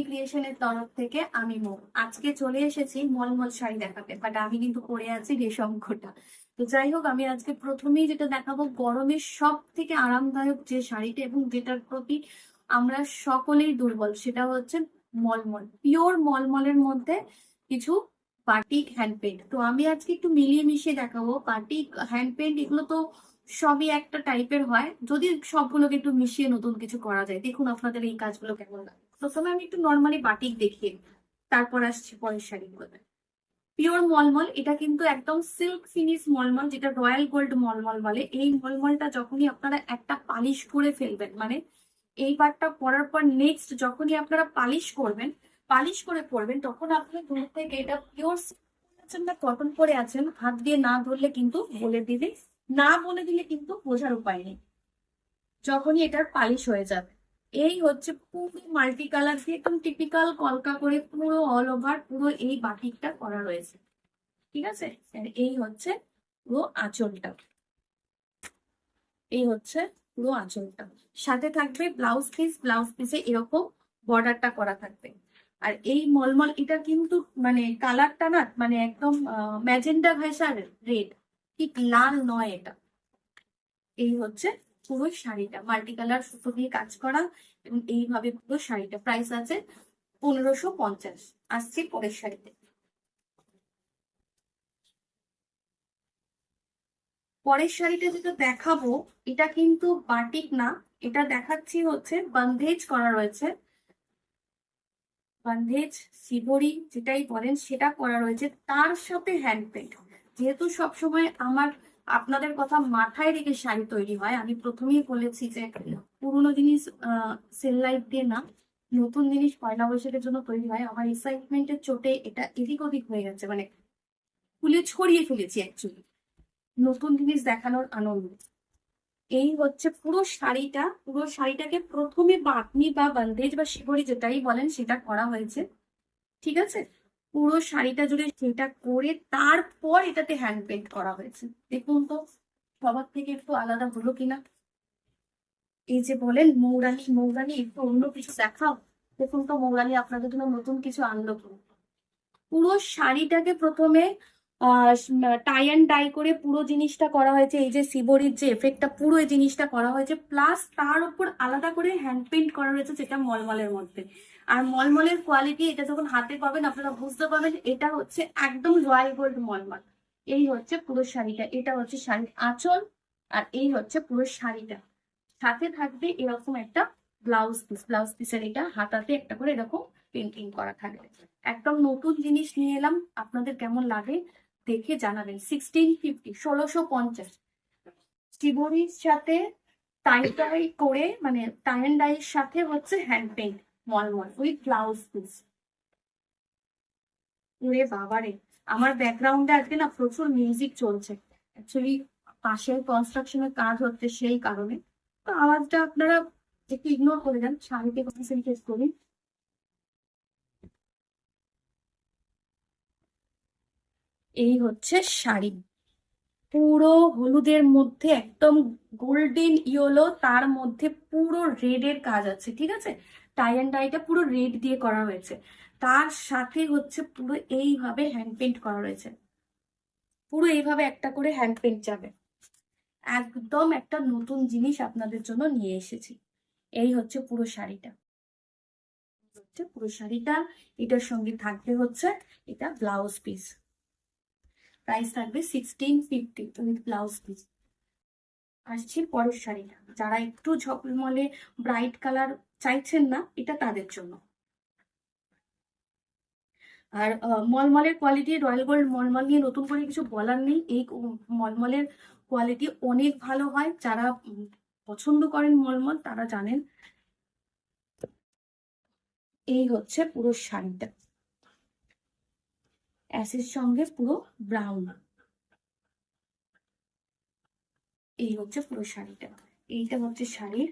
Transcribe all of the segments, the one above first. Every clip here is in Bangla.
ক্রিয়েশনের তরফ থেকে আমি মৌ। আজকে চলে এসেছি মলমল শাড়ি দেখাতে, বাট আমি কিন্তু পরে আছি রেশম কোটা। তো যাই হোক, আমি আজকে প্রথমেই যেটা দেখাবো গরমের সব থেকে আরামদায়ক যে শাড়িটা এবং যেটার প্রতি আমরা সকলেই দুর্বল, সেটা হচ্ছে মলমল, পিওর মলমলের মধ্যে কিছু বাটিক হ্যান্ড পেন্ট। তো আমি আজকে একটু মিলিয়ে মিশিয়ে দেখাবো। বাটিক হ্যান্ড পেন্ট এগুলো তো সবই একটা টাইপের হয়, যদি সবগুলোকে একটু মিশিয়ে নতুন কিছু করা যায়। দেখুন আপনাদের এই কাজগুলো কেমন লাগে। প্রথমে আমি একটু নর্মালি বাটিক দেখিয়ে তারপর আসছি পরের শাড়িগুলোতে। পিওর মলমল, এটা কিন্তু একদম সিল্ক ফিনিশ মলমল, যেটা রয়্যাল গোল্ড মলমল বলে। এই মলমলটা যখনই আপনারা একটা পালিশ করে ফেলবেন, মানে এই পার্টটা পরার পর নেক্সট যখনই আপনারা পালিশ করবেন, পালিশ করে পরবেন, তখন আপনি দূর থেকে এটা পিওর আছেন না কটন পরে আছেন, হাত দিয়ে না ধরলে কিন্তু বলে দিবে, না বলে দিলে কিন্তু বোঝার উপায় নেই যখনই এটার পালিশ হয়ে যাবে। এই হচ্ছে পুরো মাল্টি কালার দিয়ে একদম টিপিক্যাল কলকা করে পুরো অল ওভার পুরো এই বাটিকটা করা রয়েছে, ঠিক আছে। আর এই হচ্ছে পুরো আঁচলটা, এই হচ্ছে পুরো আঁচলটা। সাথে থাকবে ব্লাউজ পিস, ব্লাউজ পিসে এরকম বর্ডারটা করা থাকবে। আর এই মলমল এটা কিন্তু মানে কালারটা না, মানে একদম ম্যাজেন্ডা ঘেঁষা রেড, ঠিক লাল নয় এটা। এই হচ্ছে পুরো শাড়িটা মাল্টি কালার সুতো দিয়ে কাজ করা, এবং এইভাবে পুরো শাড়িটা প্রাইস আছে 1550। আসছি পরের শাড়িতে। পরের শাড়িটা যেটা দেখাবো, এটা কিন্তু বাটিক না, এটা দেখাচ্ছি হচ্ছে বন্ধেজ করা রয়েছে। বন্ধেজ শিবরি যেটাই বলেন সেটা করা রয়েছে, তার সাথে হ্যান্ড পেন্ট। যেহেতু সবসময় আমার আপনাদের কথা মাথায় রেখে শাড়ি তৈরি হয়, আমি প্রথমেই বলেছি যে পুরোনো জিনিস সেল লাইট দিয়ে না, নতুন জিনিস পয়লা বৈশাখের জন্য তৈরি হয়। আমার এক্সাইটমেন্টের চোটে এটা এদিক ওদিক হয়ে গেছে, মানে ফুলে ছড়িয়ে ফেলেছি অ্যাকচুয়ালি নতুন জিনিস দেখানোর আনন্দ। এই হচ্ছে পুরো শাড়িটা, পুরো শাড়িটাকে প্রথমে বাটনি বা বন্ধেজ বা শিবরি যেটাই বলেন সেটা করা হয়েছে, ঠিক আছে। পুরো শাড়িটা জুড়ে সেটা করে তারপর এটাতে হ্যান্ড পেন্ট করা হয়েছে। দেখুন তো সবার থেকে একটু আলাদা হলো কিনা। এই যে বলেন মৌরানী মৌরানী, একটু অন্য কিছু দেখাও। দেখুন তো মৌরানী আপনাদের জন্য নতুন কিছু আনলো কিনা। পুরো শাড়িটাকে প্রথমে টাই অ্যান্ড ডাই করে পুরো জিনিসটা করা হয়েছে, এই যে সিবরির যে এফেক্টটা পুরো এই জিনিসটা করা হয়েছে, প্লাস তার উপর আলাদা করে হ্যান্ড পেন্ট করা হয়েছে যেটা মলমলের মধ্যে। আর মলমলের কোয়ালিটি এটা যখন হাতে পাবেন আপনারা বুঝতে পারবেন এটা হচ্ছে একদম রয়্যাল গোল্ড মলমল। এই হচ্ছে পুরো শাড়িটা, এটা হচ্ছে শাড়ির আঁচল, আর এই হচ্ছে পুরো শাড়িটা। সাথে থাকবে এরকম একটা ব্লাউজ পিস, ব্লাউজ পিসের এটা হাতাতে একটা করে এরকম পেন্টিং করা থাকবে। একদম নতুন জিনিস নিয়ে এলাম, আপনাদের কেমন লাগে দেখে জানাবেন। 1650, 1650 শিবরির সাথে টাই টাই করে, মানে টাই অ্যান্ড ডাইয়ের সাথে হচ্ছে হ্যান্ড পেন্ট মলমল উইথ ব্লাউজ পিস। ওরে বাবারে, আমার ব্যাকগ্রাউন্ডে আজকে না প্রচুর মিউজিক চলছে, অ্যাকচুয়ালি পাশের কনস্ট্রাকশনের কাজ হচ্ছে সেই কারণে। তো আওয়াজটা আপনারা একটু ইগনোর করে যান, শাড়িতে কনসেন্ট্রেট করি। এই হচ্ছে শাড়ি, পুরো হলুদের মধ্যে একদম গোল্ডেন ইয়েলো, তার মধ্যে পুরো রেড এর কাজ আছে, ঠিক আছে। টাই অ্যান্ড ডাইটা পুরো রেড দিয়ে করা হয়েছে, তার সাথে হচ্ছে পুরো এইভাবে হ্যান্ড পেন্ট করা রয়েছে। পুরো এইভাবে একটা করে হ্যান্ড পেন্ট যাবে। একদম একটা নতুন জিনিস আপনাদের জন্য নিয়ে এসেছি। এই হচ্ছে পুরো শাড়িটা, হচ্ছে পুরো শাড়িটা। এটার সঙ্গে থাকবে হচ্ছে এটা ব্লাউজ পিস, প্রাইস থাকবে 1650 উইথ ব্লাউজ পিস। আসছি পরের শাড়িটা, যারা একটু ঝলমলে ব্রাইট কালার চাইছেন না এটা তাদের জন্য। আর মলমলের কোয়ালিটি, রয়্যাল গোল্ড মলমল নিয়ে নতুন করে কিছু বলার নেই। এই মলমলের কোয়ালিটি অনেক ভালো হয়, যারা পছন্দ করেন মলমল তারা জানেন। এই হচ্ছে পুরো শাড়িটা, অ্যাশের সঙ্গে পুরো ব্রাউন। এই হচ্ছে পুরো শাড়িটা, এইটা হচ্ছে শাড়ির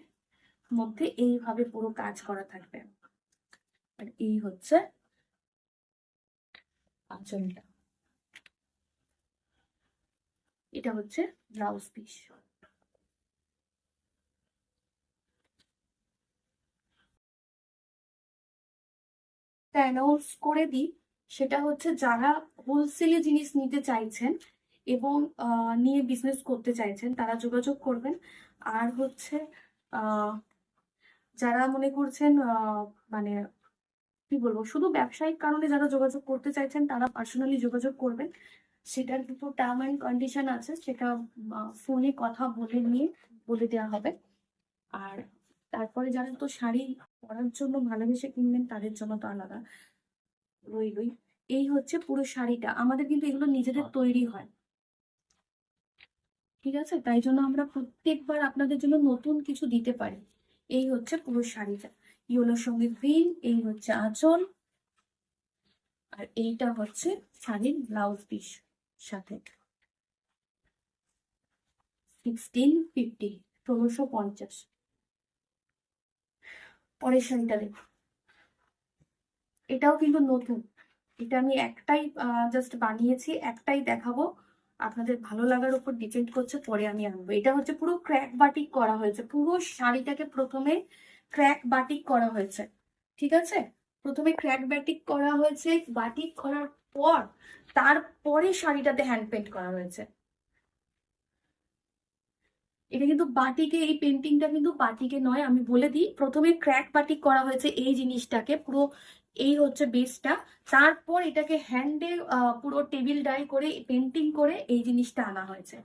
মধ্যে এইভাবে পুরো কাজ করা থাকবে। আর এই হচ্ছে আঁচলটা, এটা হচ্ছে ব্লাউজ পিস। একটা অ্যানাউন্স করে দিই, সেটা হচ্ছে যারা হোলসেলে জিনিস নিতে চাইছেন এবং নিয়ে বিজনেস করতে চাইছেন তারা যোগাযোগ করবেন। আর হচ্ছে যারা মনে করছেন মানে কি বলবো, শুধু ব্যবসায়িক কারণে যারা যোগাযোগ করতে চাইছেন তারা পার্সোনালি যোগাযোগ করবেন। সেটার কিছু টার্ম অ্যান্ড কন্ডিশন আছে, সেটা ফোনে কথা বলে নিয়ে বলে দেওয়া হবে। আর তারপরে যারা তো শাড়ি পরার জন্য ভালোবেসে কিনবেন তাদের জন্য তো আলাদা রইলই। এই হচ্ছে পুরো শাড়িটা, আমাদের কিন্তু এগুলো নিজেদের তৈরি হয়, ঠিক আছে? তাই জন্য আমরা প্রত্যেকবার আপনাদের জন্য নতুন কিছু দিতে পারি। এই হচ্ছে পুরো শাড়িটা, ইয়েলোর সঙ্গে গ্রিন, এই হচ্ছে আঁচল, আর এইটা হচ্ছে শাড়ির ব্লাউজ পিস সাথে। 1650, 1650। পরের শাড়িটা দেখো, এটাও কিন্তু নতুন। এটা আমি একটাই জাস্ট বানিয়েছি, একটাই দেখাবো, আপনাদের ভালো লাগার উপর ডিপেন্ড করছে, পরে আমি আনবো। এটা হচ্ছে পুরো ক্র্যাক বাটিক করা হয়েছে, পুরো শাড়িটাকে প্রথমে ক্র্যাক বাটিক করা হয়েছে, ঠিক আছে? প্রথমে ক্র্যাক বাটিক করা হয়েছে, বাটিক করার পর তারপরে শাড়িটাতে হ্যান্ড পেন্ট করা হয়েছে। এটা কিন্তু বাটিকে, এই পেন্টিংটা কিন্তু বাটিকে নয়, আমি বলে দিই। প্রথমে ক্র্যাক বাটিক করা হয়েছে এই জিনিসটাকে পুরো, এই হচ্ছে বেসটা। তারপর এটাকে হ্যান্ডে পুরো টেবিল ডাই করে পেন্টিং করে এই জিনিসটা আনা হয়েছে।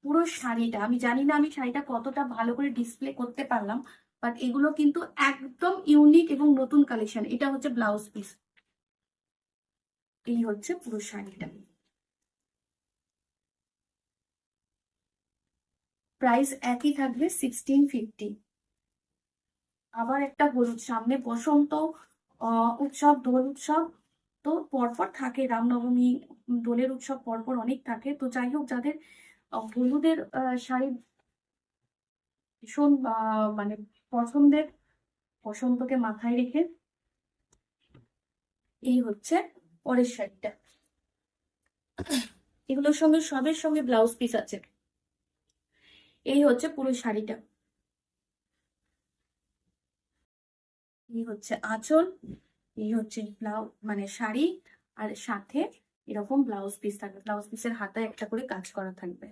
পুরো শাড়িটা, আমি জানি না আমি শাড়িটা কতটা ভালো করে ডিসপ্লে করতে পারলাম, বাট এগুলো কিন্তু একদম ইউনিক এবং নতুন কালেকশন। এটা হচ্ছে ব্লাউজ পিস, এই হচ্ছে পুরো শাড়িটা। প্রাইস একই থাকবে, 1650। আবার একটা হলুদ, সামনে বসন্ত উৎসব, দোল উৎসব তো পরপর থাকে, রামনবমী, দোলের উৎসব পরপর অনেক থাকে। তো যাই হোক, যাদের হলুদের শাড়ি ভীষণ মানে পছন্দের, বসন্তকে মাথায় রেখে, এই হচ্ছে পরের শাড়িটা। এগুলোর সঙ্গে সবের সঙ্গে ব্লাউজ পিস আছে। এই হচ্ছে পুরো শাড়িটা, এই হচ্ছে আঁচল, এই হচ্ছে ব্লাউজ মানে শাড়ি, আর সাথে এরকম ব্লাউজ পিস থাকবে, ব্লাউজ পিসের হাতায় একটা করে কাজ করা থাকবে।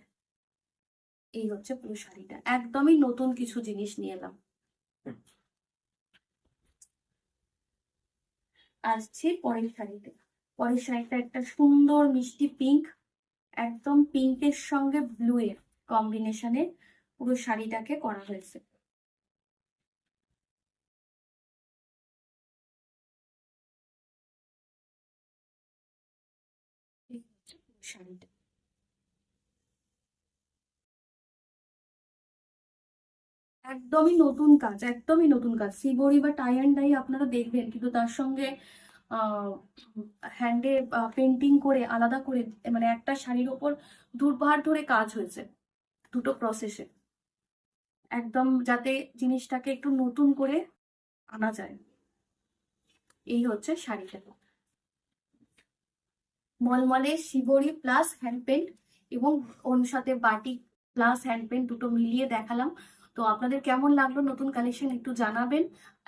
এই হচ্ছে পুরো শাড়িটা, একদমই নতুন কিছু জিনিস নিয়ে এলাম। আসছি পরের শাড়িতে। পরের শাড়িটা একটা সুন্দর মিষ্টি পিঙ্ক, একদম পিঙ্কের সঙ্গে ব্লু এর কম্বিনেশনে পুরো শাড়িটাকে করা হয়েছে। এই হচ্ছে পুরো শাড়িটা, একদমই নতুন কাজ, একদমই নতুন কাজ। সিবরি বা টাই অ্যান্ড ডাই আপনারা দেখবেন, কিন্তু তার সঙ্গে হ্যান্ডে পেন্টিং করে আলাদা করে, মানে একটা শাড়ির ওপর দুবার ধরে কাজ হয়েছে, দুটো প্রসেসে, একদম যাতে জিনিসটাকে একটু নতুন করে আনা যায়। এই হচ্ছে শাড়িটা, মলমলে শিবরি প্লাস হ্যান্ড পেন্ট, এবং ওর সাথে বাটিক প্লাস হ্যান্ড পেন্ট দুটো মিলিয়ে দেখালাম। তো আপনাদের কেমন লাগলো নতুন কালেকশন একটু জানাবেন।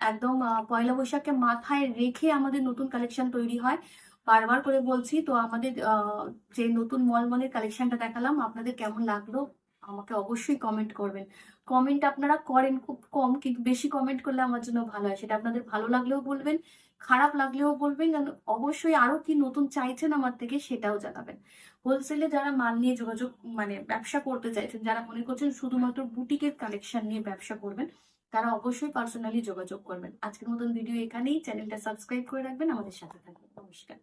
একদম পয়লা বৈশাখকে মাথায় রেখে আমাদের নতুন কালেকশন তৈরি হয়, বারবার করে বলছি। তো আমাদের যে নতুন মলমলের কালেকশনটা দেখালাম, আপনাদের কেমন লাগলো আমাকে অবশ্যই কমেন্ট করবেন। কমেন্ট আপনারা করেন খুব কম, কিন্তু বেশি কমেন্ট করলে আমার জন্য ভালো হয়। সেটা আপনাদের ভালো লাগলেও বলবেন, খারাপ লাগলেও বলবেন, যেন অবশ্যই আরো কি নতুন চাইছেন আমার থেকে সেটাও জানাবেন। হোলসেলে যারা মাল নিয়ে যোগাযোগ মানে ব্যবসা করতে চাইছেন, যারা মনে করছেন শুধুমাত্র বুটিকের কালেকশন নিয়ে ব্যবসা করবেন, তারা অবশ্যই পার্সোনালি যোগাযোগ করবেন। আজকের মতন ভিডিও এখানেই, চ্যানেলটা সাবস্ক্রাইব করে রাখবেন, আমাদের সাথে থাকবেন। নমস্কার।